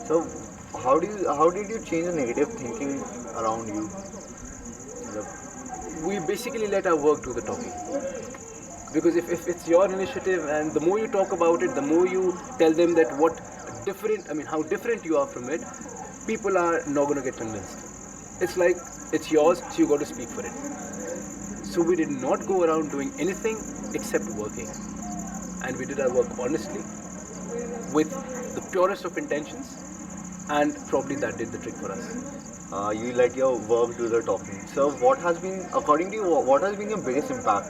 So how did you change the negative thinking around you? We basically let our work do the talking. Because if it's your initiative, and the more you talk about it, the more you tell them that how different you are from it, people are not going to get convinced. It's like, it's yours, so you got to speak for it. So we did not go around doing anything except working. And we did our work honestly, with the purest of intentions, and probably that did the trick for us. You let your work do the talking. So what has been, according to you, what has been your biggest impact?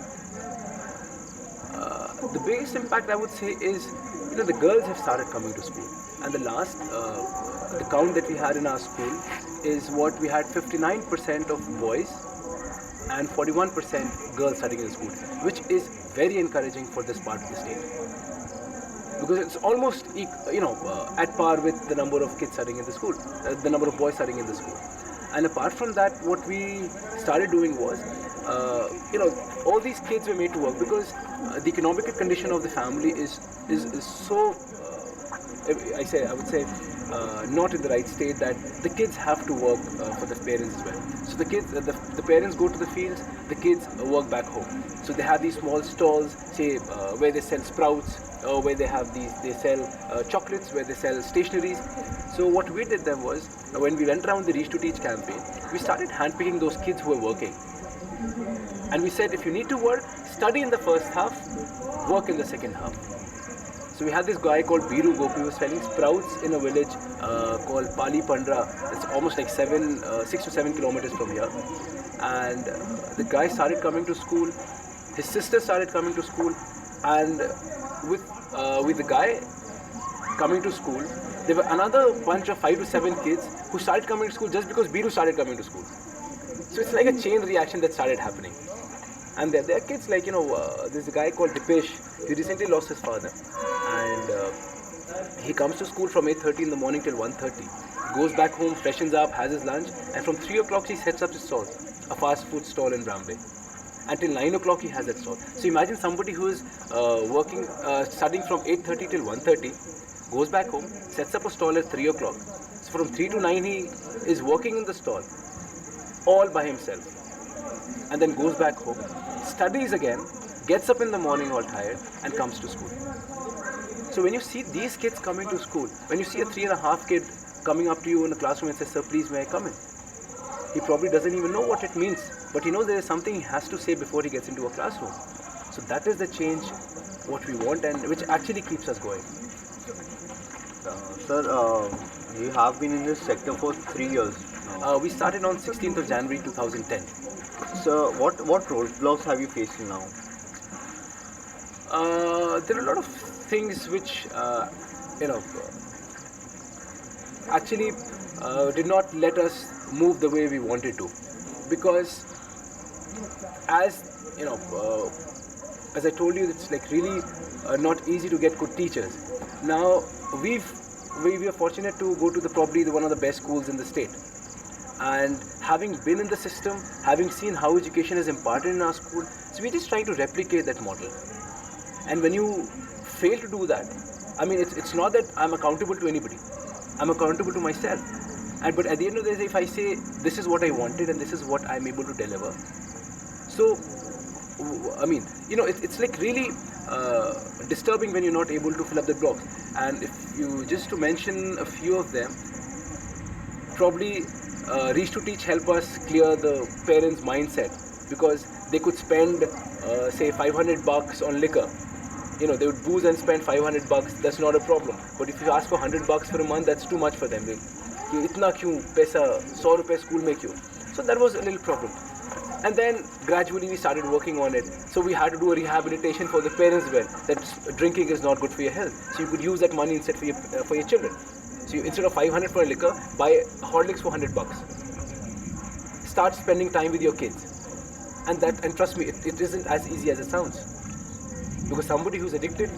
The biggest impact, I would say, is, the girls have started coming to school, and the last the count that we had in our school is what we had: 59% of boys and 41% girls studying in school, which is very encouraging for this part of the state, because it's almost at par with the number of kids studying in the school, the number of boys studying in the school. And apart from that, what we started doing was, all these kids were made to work, because the economical condition of the family is so, I would say, not in the right state, that the kids have to work for the parents as well. So the parents go to the fields, the kids work back home. So they have these small stalls, say, where they sell sprouts, or where they sell chocolates, where they sell stationeries. So what we did then was, when we went around the Reach to Teach campaign, we started handpicking those kids who were working. And we said, if you need to work, study in the first half, work in the second half. So we had this guy called Biru Gopi who was selling sprouts in a village called Pali Pandra. It's almost like 6 to 7 kilometers from here. And the guy started coming to school. His sister started coming to school, and with the guy coming to school, there were another bunch of 5 to 7 kids who started coming to school just because Biru started coming to school. So it's like a chain reaction that started happening. And there are kids like, there's a guy called Dipesh. He recently lost his father. And he comes to school from 8:30 in the morning till 1:30. Goes back home, freshens up, has his lunch. And from 3 o'clock he sets up his stall, a fast food stall in Bombay. Until 9 o'clock he has that stall. So imagine somebody who is studying from 8:30 till 1:30, goes back home, sets up a stall at 3 o'clock. So from 3 to 9 he is working in the stall, all by himself. And then goes back home, studies again, gets up in the morning all tired, and comes to school. So when you see these kids coming to school, when you see a 3.5 kid coming up to you in the classroom and says, "Sir, please may I come in?" He probably doesn't even know what it means, but he knows there is something he has to say before he gets into a classroom. So that is the change what we want, and which actually keeps us going. Sir, you have been in this sector for 3 years now. We started on 16th of January 2010. So what roadblocks have you faced till now? There are a lot of things which actually did not let us move the way we wanted to, because as as I told you, it's like really not easy to get good teachers. Now we were fortunate to go to probably one of the best schools in the state, and having been in the system, having seen how education is imparted in our school, so we're just trying to replicate that model. And when you fail to do that, I mean, it's not that I'm accountable to anybody. I'm accountable to myself. But at the end of the day, if I say this is what I wanted and this is what I'm able to deliver, so I mean, it's like really disturbing when you're not able to fill up the blocks. And if you just to mention a few of them, probably Reach to Teach help us clear the parents' mindset, because they could spend say $500 on liquor. They would booze and spend $500. That's not a problem. But if you ask for $100 for a month, that's too much for them. Itna kyun paisa, 100 rupees school mein kyun? So that was a little problem. And then gradually we started working on it. So we had to do a rehabilitation for the parents as well, that drinking is not good for your health. So you could use that money instead for your children. So instead of 500 for a liquor, buy Horlicks for $100. Start spending time with your kids. And trust me, it isn't as easy as it sounds. Because somebody who's addicted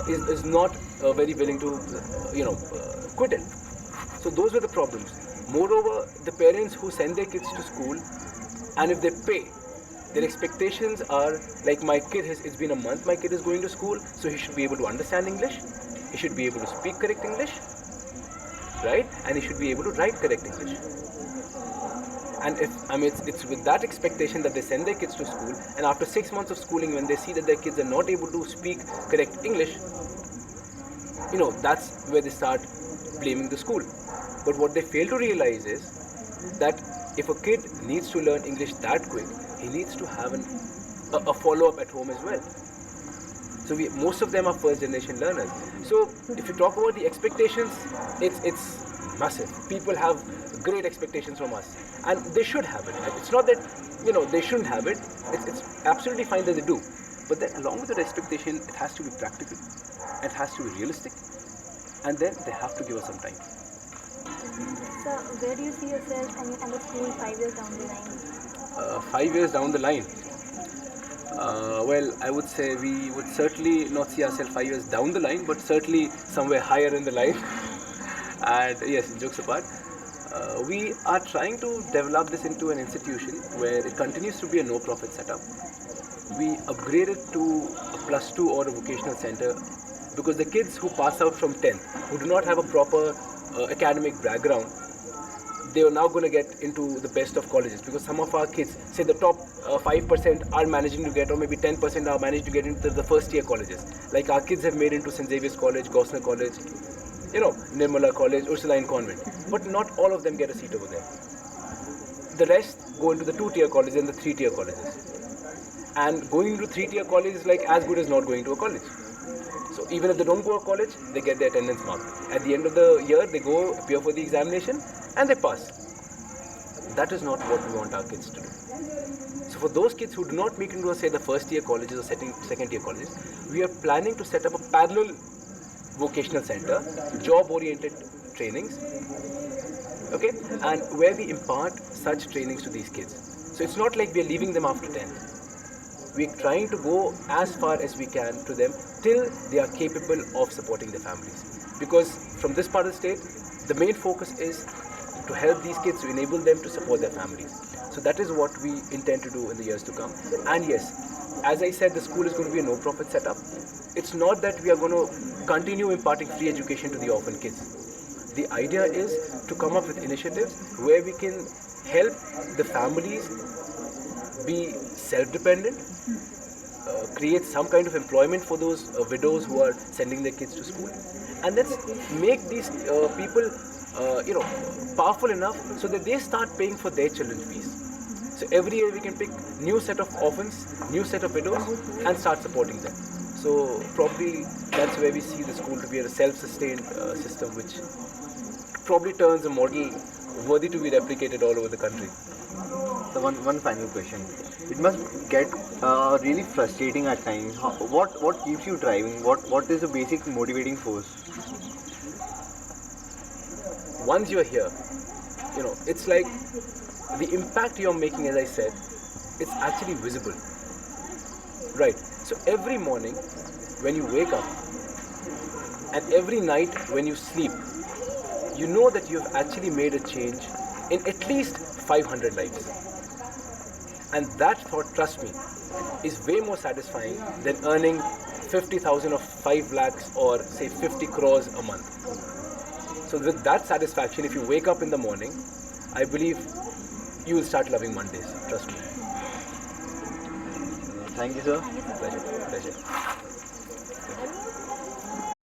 is not very willing to quit it. So those were the problems. Moreover, the parents who send their kids to school, and if they pay, their expectations are like, my kid it's been a month my kid is going to school, so he should be able to understand English, he should be able to speak correct English, right? And he should be able to write correct English. And it's with that expectation that they send their kids to school, and after 6 months of schooling, when they see that their kids are not able to speak correct English, that's where they start blaming the school. But what they fail to realize is that if a kid needs to learn English that quick, he needs to have a follow-up at home as well. So most of them are first generation learners. So if you talk about the expectations, it's massive. People have great expectations from us, and they should have it. It's not that they shouldn't have it. It's absolutely fine that they do. But then along with that expectation, it has to be practical, it has to be realistic, and then they have to give us some time. So, where do you see yourself and the school 5 years down the line? 5 years down the line. Well, I would say we would certainly not see ourselves 5 years down the line, but certainly somewhere higher in the line. And yes, jokes apart, we are trying to develop this into an institution where it continues to be a no-profit setup. We upgrade it to a +2 or a vocational center, because the kids who pass out from 10th, who do not have a proper academic background, they are now going to get into the best of colleges, because some of our kids, say the top 5% are managing to get, or maybe 10% are managed to get into the first year colleges. Like our kids have made into St. Xavier's College, Gosner College, Nirmala College, Ursuline Convent. But not all of them get a seat over there. The rest go into the 2-tier colleges and the 3-tier colleges. And going into 3-tier college is like as good as not going to a college. So even if they don't go to college, they get their attendance mark. At the end of the year, they go appear for the examination and they pass. That is not what we want our kids to do. So for those kids who do not make it into, say, the first-tier colleges or second-tier colleges, we are planning to set up a parallel vocational center, job-oriented trainings, okay, and where we impart such trainings to these kids. So it's not like we are leaving them after 10th. We're trying to go as far as we can to them till they are capable of supporting their families. Because from this part of the state, the main focus is to help these kids, to enable them to support their families. So that is what we intend to do in the years to come. And yes, as I said, the school is going to be a no-profit setup. It's not that we are going to continue imparting free education to the orphan kids. The idea is to come up with initiatives where we can help the families be self-dependent, create some kind of employment for those widows who are sending their kids to school, and let's make these people powerful enough so that they start paying for their children's fees. So every year we can pick new set of orphans, new set of widows, and start supporting them. So probably that's where we see the school to be a self-sustained system, which probably turns a model worthy to be replicated all over the country. So one final question. It must get really frustrating at times. What keeps you driving? What is the basic motivating force? Once you're here, it's like the impact you're making, as I said, it's actually visible. Right. So every morning when you wake up and every night when you sleep, you know that you've actually made a change in at least 500 lives. And that thought, trust me, is way more satisfying than earning 50,000 or 5 lakhs or say 50 crores a month. So with that satisfaction, if you wake up in the morning, I believe you will start loving Mondays. Trust me. Thank you, sir. Pleasure.